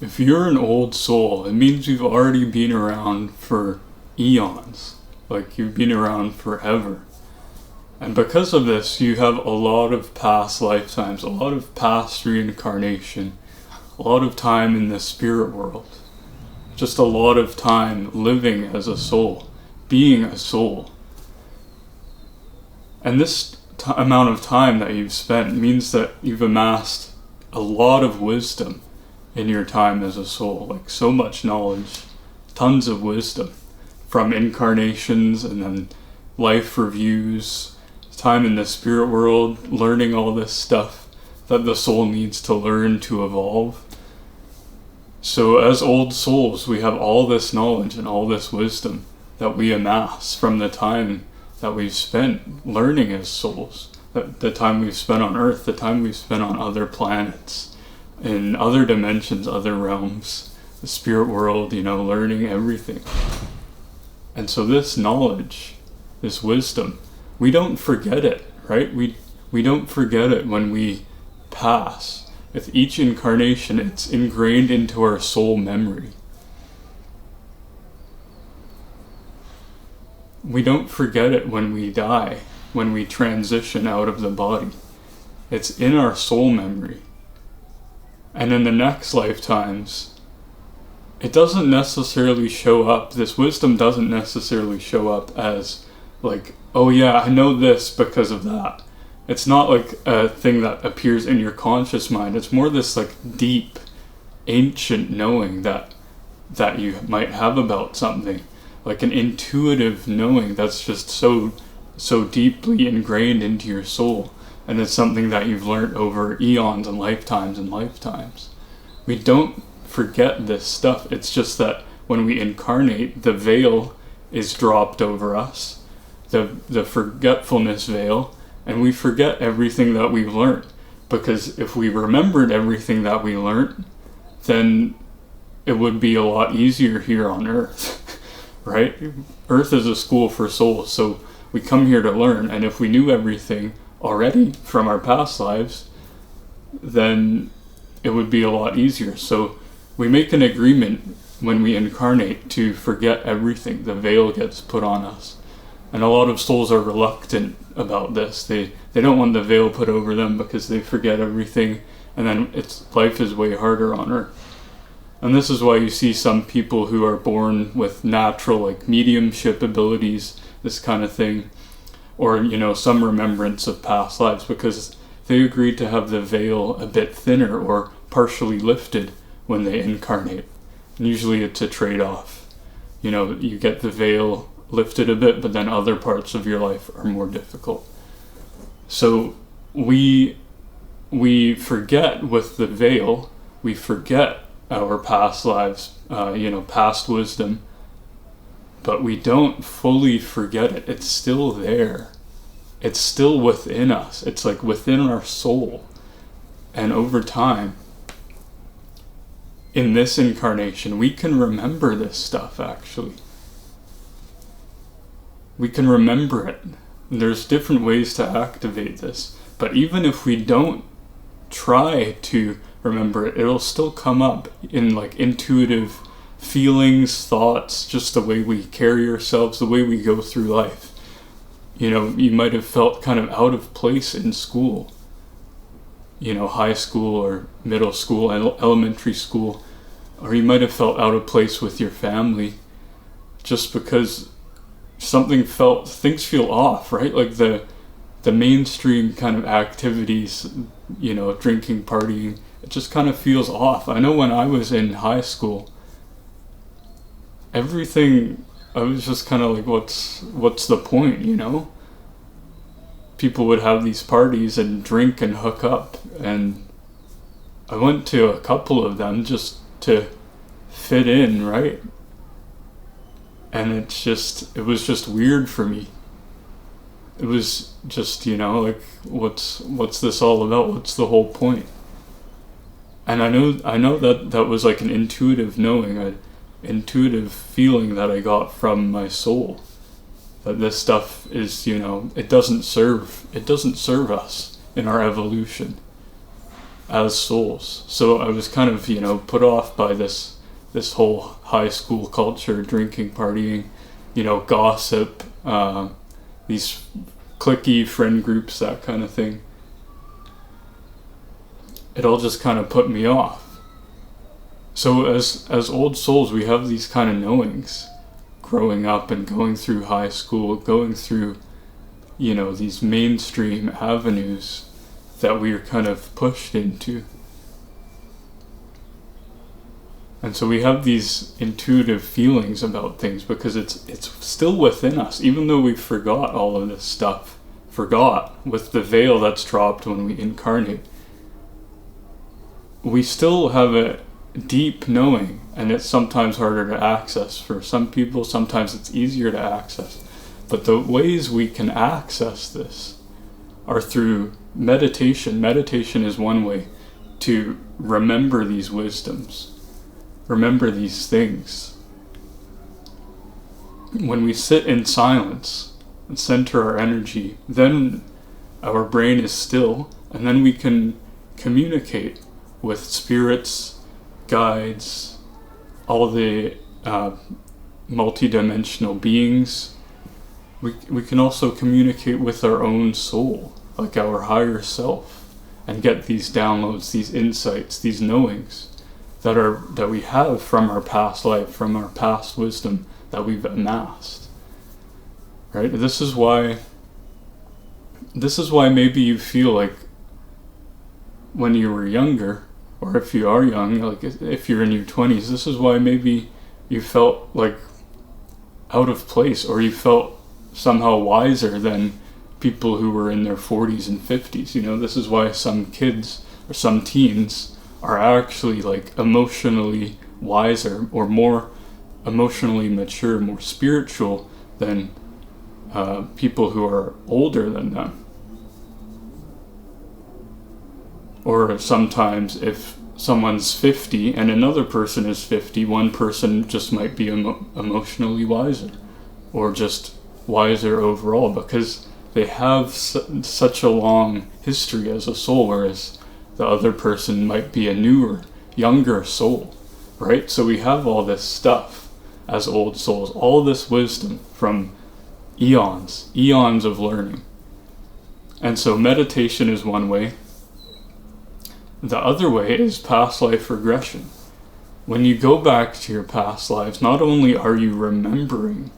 if you're an old soul, it means you've already been around for eons. Like, you've been around forever. And because of this, you have a lot of past lifetimes, a lot of past reincarnation, a lot of time in the spirit world. Just a lot of time living as a soul, being a soul. And this amount of time that you've spent means that you've amassed a lot of wisdom in your time as a soul. Like, so much knowledge, tons of wisdom from incarnations and then life reviews, time in the spirit world, learning all this stuff that the soul needs to learn to evolve. So as old souls, we have all this knowledge and all this wisdom that we amass from the time that we've spent learning as souls, the time we've spent on Earth, the time we've spent on other planets, in other dimensions, other realms, the spirit world, learning everything. And so this knowledge, this wisdom, we don't forget it, right? We don't forget it when we pass. With each incarnation, it's ingrained into our soul memory. We don't forget it when we die, when we transition out of the body. It's in our soul memory. And in the next lifetimes, it doesn't necessarily show up, this wisdom doesn't necessarily show up as like, oh yeah, I know this because of that. It's not like a thing that appears in your conscious mind. It's more this like deep, ancient knowing that you might have about something. Like an intuitive knowing that's just so deeply ingrained into your soul. And it's something that you've learned over eons and lifetimes and lifetimes. We don't forget this stuff. It's just that when we incarnate, the veil is dropped over us. The forgetfulness veil. And we forget everything that we've learned. Because if we remembered everything that we learned, then it would be a lot easier here on Earth. Right? Earth is a school for souls, so we come here to learn. And if we knew everything already from our past lives, then it would be a lot easier. So we make an agreement when we incarnate to forget everything. The veil gets put on us. And a lot of souls are reluctant about this. They don't want the veil put over them because they forget everything, and then life is way harder on Earth. And this is why you see some people who are born with natural like mediumship abilities, this kind of thing, or some remembrance of past lives, because they agreed to have the veil a bit thinner or partially lifted when they incarnate. And usually it's a trade-off. You get the veil lifted a bit, but then other parts of your life are more difficult. So we forget with the veil, we forget our past lives, past wisdom, but we don't fully forget it. It's still there. It's still within us. It's like within our soul. And over time, in this incarnation, we can remember this stuff actually. We can remember it. There's different ways to activate this. But even if we don't try to remember it, it'll still come up in like intuitive feelings, thoughts, just the way we carry ourselves, the way we go through life. You might have felt kind of out of place in school. High school or middle school, elementary school. Or you might have felt out of place with your family just because things feel off, right? Like the mainstream kind of activities, drinking, partying, it just kind of feels off. I know when I was in high school, everything, I was just kind of like, what's the point, People would have these parties and drink and hook up, and I went to a couple of them just to fit in, right? And it was just weird for me. It was just, like, what's this all about? What's the whole point? And I know that was like an intuitive knowing, an intuitive feeling that I got from my soul. That this stuff is, it doesn't serve us in our evolution. as souls. So I was kind of, put off by this whole high school culture, drinking, partying, gossip, these cliquey friend groups, that kind of thing. It all just kind of put me off. So as old souls, we have these kind of knowings, growing up and going through high school, going through, these mainstream avenues that we are kind of pushed into. And so we have these intuitive feelings about things because it's still within us, even though we forgot all of this stuff, with the veil that's dropped when we incarnate. We still have a deep knowing, and it's sometimes harder to access for some people, sometimes it's easier to access. But the ways we can access this are through meditation. Meditation is one way to remember these wisdoms, remember these things. When we sit in silence and center our energy, then our brain is still, and then we can communicate with spirits, guides, all the multidimensional beings. We can also communicate with our own soul, like our higher self, and get these downloads, these insights, these knowings that we have from our past life, from our past wisdom that we've amassed. Right? This is why maybe you feel like when you were younger, or if you are young, like if you're in your 20s, this is why maybe you felt like out of place, or you felt somehow wiser than people who were in their 40s and 50s. This is why some kids or some teens are actually like emotionally wiser or more emotionally mature, more spiritual than people who are older than them. Or sometimes if someone's 50 and another person is 50, one person just might be emotionally wiser, or just wiser overall, because they have such a long history as a soul, whereas the other person might be a newer, younger soul, right? So we have all this stuff as old souls, all this wisdom from eons of learning. And so meditation is one way. The other way is past life regression. When you go back to your past lives, not only are you remembering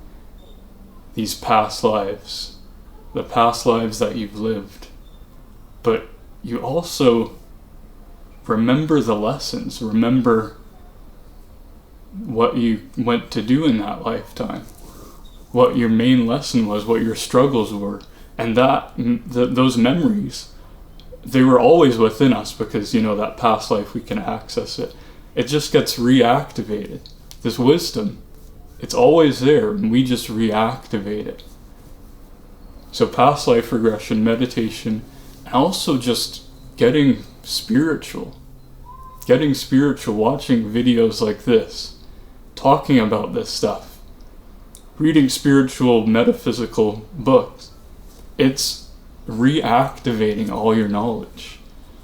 these past lives, the past lives that you've lived, but you also remember the lessons, remember what you went to do in that lifetime, what your main lesson was, what your struggles were, and those memories, they were always within us because, that past life, we can access it. It just gets reactivated. This wisdom, it's always there, and we just reactivate it. So past life regression, meditation, and also just getting spiritual, watching videos like this, talking about this stuff, reading spiritual metaphysical books. It's reactivating all your knowledge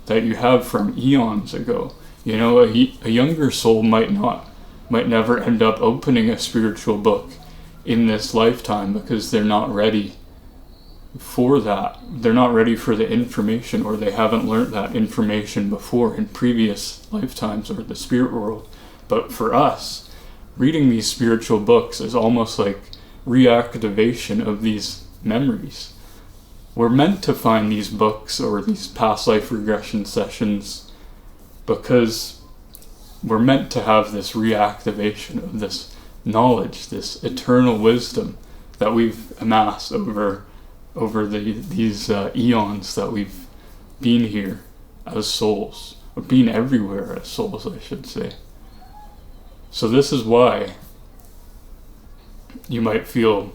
that you have from eons ago. A younger soul might never end up opening a spiritual book in this lifetime because they're not ready for that. They're not ready for the information, or they haven't learned that information before in previous lifetimes or the spirit world. But for us, reading these spiritual books is almost like reactivation of these memories. We're meant to find these books or these past life regression sessions because we're meant to have this reactivation of this knowledge, this eternal wisdom that we've amassed over these eons that we've been here as souls, or been everywhere as souls, I should say. So this is why you might feel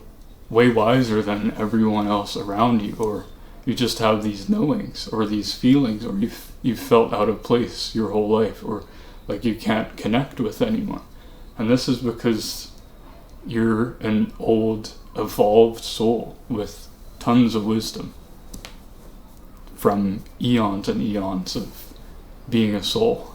way wiser than everyone else around you, or you just have these knowings or these feelings, or you've felt out of place your whole life, or like you can't connect with anyone. And this is because you're an old, evolved soul with tons of wisdom from eons and eons of being a soul.